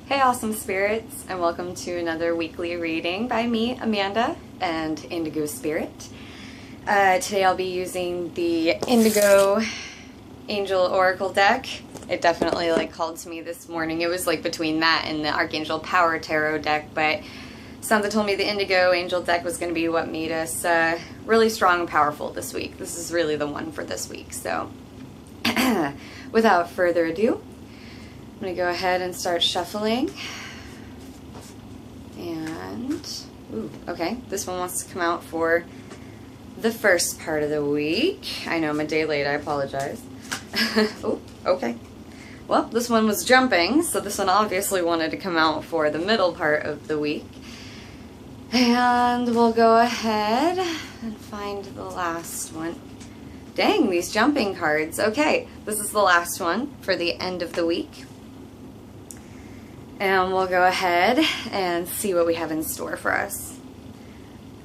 Hey awesome spirits, and welcome to another weekly reading by me, Amanda, and Indigo Spirit. Today I'll be using the Indigo Angel Oracle deck. It definitely called to me this morning. It was between that and the Archangel Power Tarot deck, but something told me the Indigo Angel deck was going to be what made us really strong and powerful this week. This is really the one for this week. So without further ado, I'm going to go ahead and start shuffling. And, okay, this one wants to come out for the first part of the week. I know I'm a day late, I apologize. Oh, okay. Well, this one was jumping, so this one obviously wanted to come out for the middle part of the week. And we'll go ahead and find the last one. Dang, these jumping cards. Okay, this is the last one for the end of the week. And we'll go ahead and see what we have in store for us.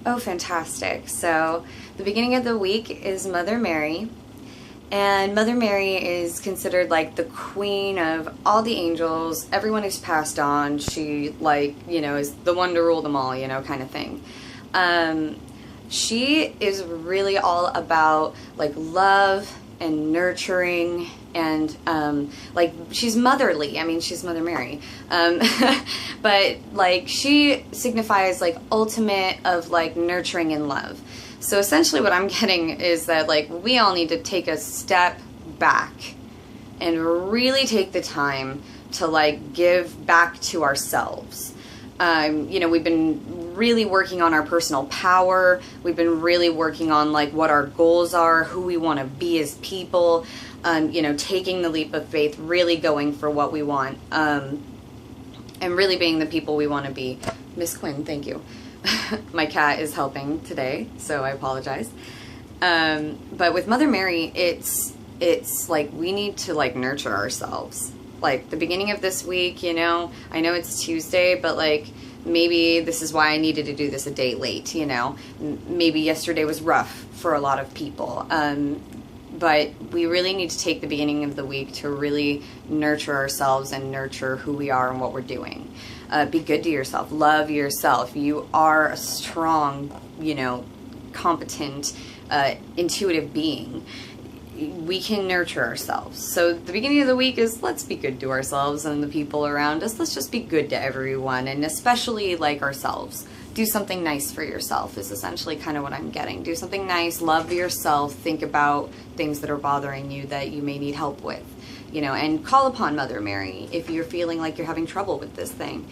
Oh, fantastic. So the beginning of the week is Mother Mary. And Mother Mary is considered the queen of all the angels. Everyone who's passed on. She, is the one to rule them all, kind of thing. She is really all about, love and nurturing and, she's motherly. I mean, she's Mother Mary. But, she signifies, ultimate of, nurturing and love. So essentially what I'm getting is that, we all need to take a step back and really take the time to, give back to ourselves. We've been really working on our personal power. We've been really working on, what our goals are, who we want to be as people, taking the leap of faith, really going for what we want, and really being the people we want to be. Miss Quinn, thank you. My cat is helping today, so I apologize. But with Mother Mary, it's we need to nurture ourselves. The beginning of this week, I know it's Tuesday, but maybe this is why I needed to do this a day late, Maybe yesterday was rough for a lot of people. But we really need to take the beginning of the week to really nurture ourselves and nurture who we are and what we're doing. Be good to yourself. Love yourself. You are a strong, competent, intuitive being. We can nurture ourselves. So the beginning of the week is let's be good to ourselves and the people around us. Let's just be good to everyone, and especially ourselves. Do something nice for yourself is essentially kind of what I'm getting. Do something nice, love yourself, think about things that are bothering you that you may need help with, and call upon Mother Mary if you're feeling like you're having trouble with this thing.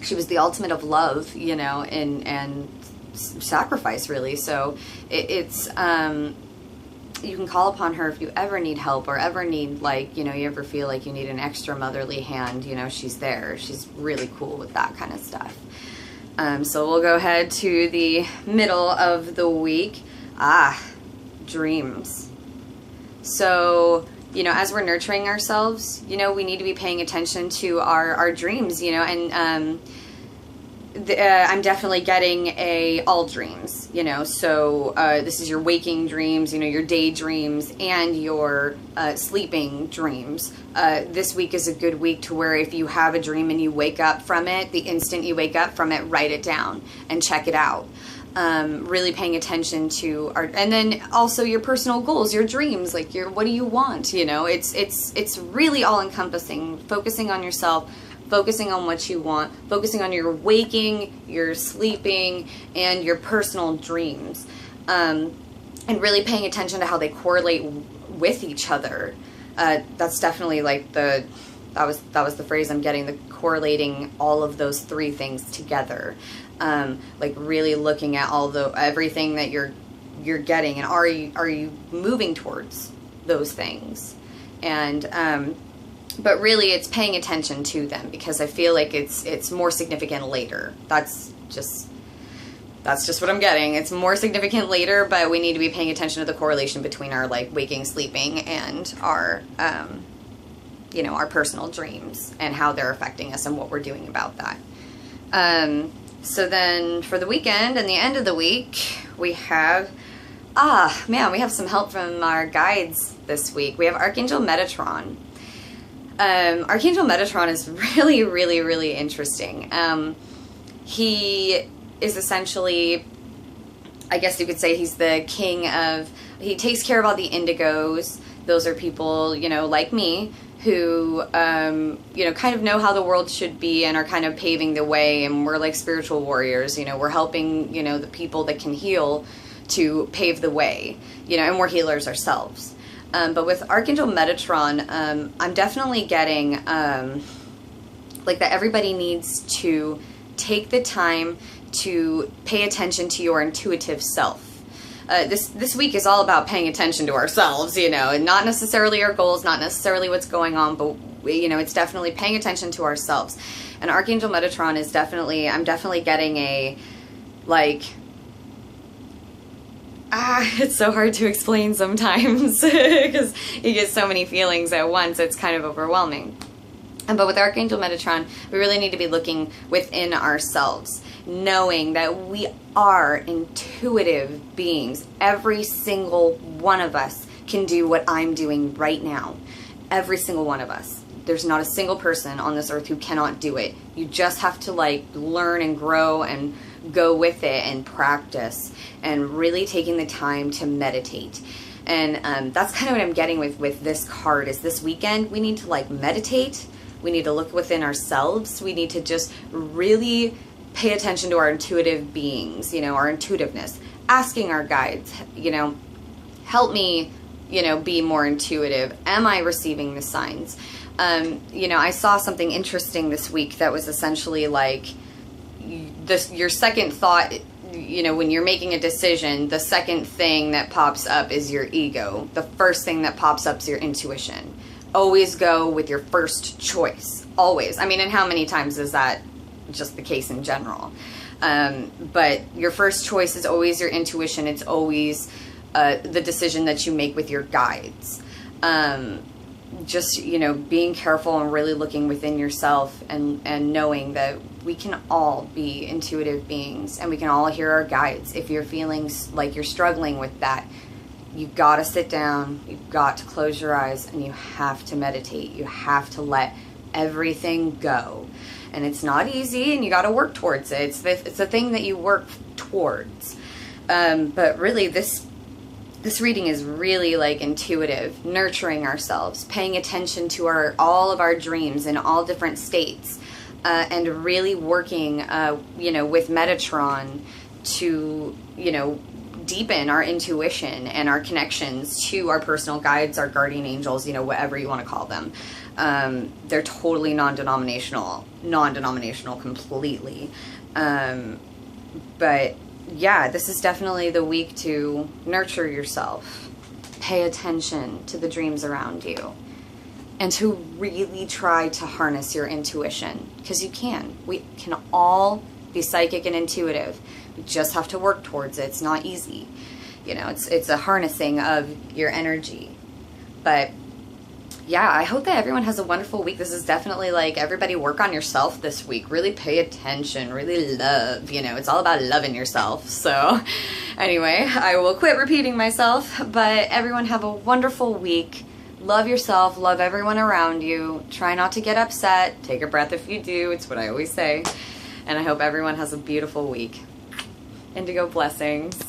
She was the ultimate of love, and sacrifice, really. So it's you can call upon her if you ever need help or ever need, you ever feel like you need an extra motherly hand, she's there. She's really cool with that kind of stuff. So we'll go ahead to the middle of the week. Dreams. So, as we're nurturing ourselves, we need to be paying attention to our dreams, and I'm definitely getting all dreams, so this is your waking dreams, your daydreams, and your sleeping dreams. This week is a good week to where if you have a dream and you wake up from it, the instant you wake up from it, write it down and check it out. Really paying attention to and then also your personal goals, your dreams, what do you want, it's really all encompassing, focusing on yourself, focusing on what you want, focusing on your waking, your sleeping, and your personal dreams, and really paying attention to how they correlate with each other. That's definitely that was the phrase I'm getting, the correlating all of those three things together. Really looking at everything that you're getting, and are you moving towards those things, and but really it's paying attention to them, because I feel like it's more significant later. That's just what I'm getting. It's more significant later, but we need to be paying attention to the correlation between our waking, sleeping, and our our personal dreams and how they're affecting us and what we're doing about that. So then for the weekend and the end of the week, we have we have some help from our guides this week. We have Archangel Metatron. Archangel Metatron is really, really, really interesting. He is essentially, I guess you could say, he's the king of, he takes care of all the indigos. Those are people, you know, like me, who, you know, kind of know how the world should be and are kind of paving the way, and we're like spiritual warriors, you know, we're helping, you know, the people that can heal to pave the way, you know, and we're healers ourselves. But with Archangel Metatron, I'm definitely getting, like, that everybody needs to take the time to pay attention to your intuitive self. This week is all about paying attention to ourselves, you know, and not necessarily our goals, not necessarily what's going on, but, you know, it's definitely paying attention to ourselves. And Archangel Metatron is definitely, I'm definitely getting a, like, it's so hard to explain sometimes because you get so many feelings at once, it's kind of overwhelming. But with Archangel Metatron, we really need to be looking within ourselves, knowing that we are intuitive beings. Every single one of us can do what I'm doing right now. Every single one of us. There's not a single person on this earth who cannot do it. You just have to, like, learn and grow and go with it and practice, and really taking the time to meditate. And that's kind of what I'm getting with this card, is this weekend we need to, like, meditate. We need to look within ourselves. We need to just really pay attention to our intuitive beings, you know, our intuitiveness. Asking our guides, you know, help me, you know, be more intuitive. Am I receiving the signs? You know, I saw something interesting this week that was essentially like, your second thought, you know, when you're making a decision, the second thing that pops up is your ego. The first thing that pops up is your intuition. Always go with your first choice. Always. I mean, and how many times is that just the case in general? But your first choice is always your intuition. It's always the decision that you make with your guides. Just, you know, being careful and really looking within yourself, and knowing that we can all be intuitive beings and we can all hear our guides. If you're feeling like you're struggling with that, you've got to sit down, you've got to close your eyes, and you have to meditate. You have to let everything go. And it's not easy, and you got to work towards it. It's the thing that you work towards. But really, this reading is really like intuitive, nurturing ourselves, paying attention to all of our dreams in all different states, and really working, you know, with Metatron to, you know, deepen our intuition and our connections to our personal guides, our guardian angels, you know, whatever you want to call them. They're totally non-denominational completely. But yeah, this is definitely the week to nurture yourself, pay attention to the dreams around you, and to really try to harness your intuition, because you can. We can all be psychic and intuitive. We just have to work towards it. It's not easy. You know, it's a harnessing of your energy. But yeah, I hope that everyone has a wonderful week. This is definitely like, everybody work on yourself this week. Really pay attention, really love, you know, it's all about loving yourself. So anyway, I will quit repeating myself, but everyone have a wonderful week. Love yourself, love everyone around you. Try not to get upset. Take a breath if you do. It's what I always say. And I hope everyone has a beautiful week. Indigo blessings.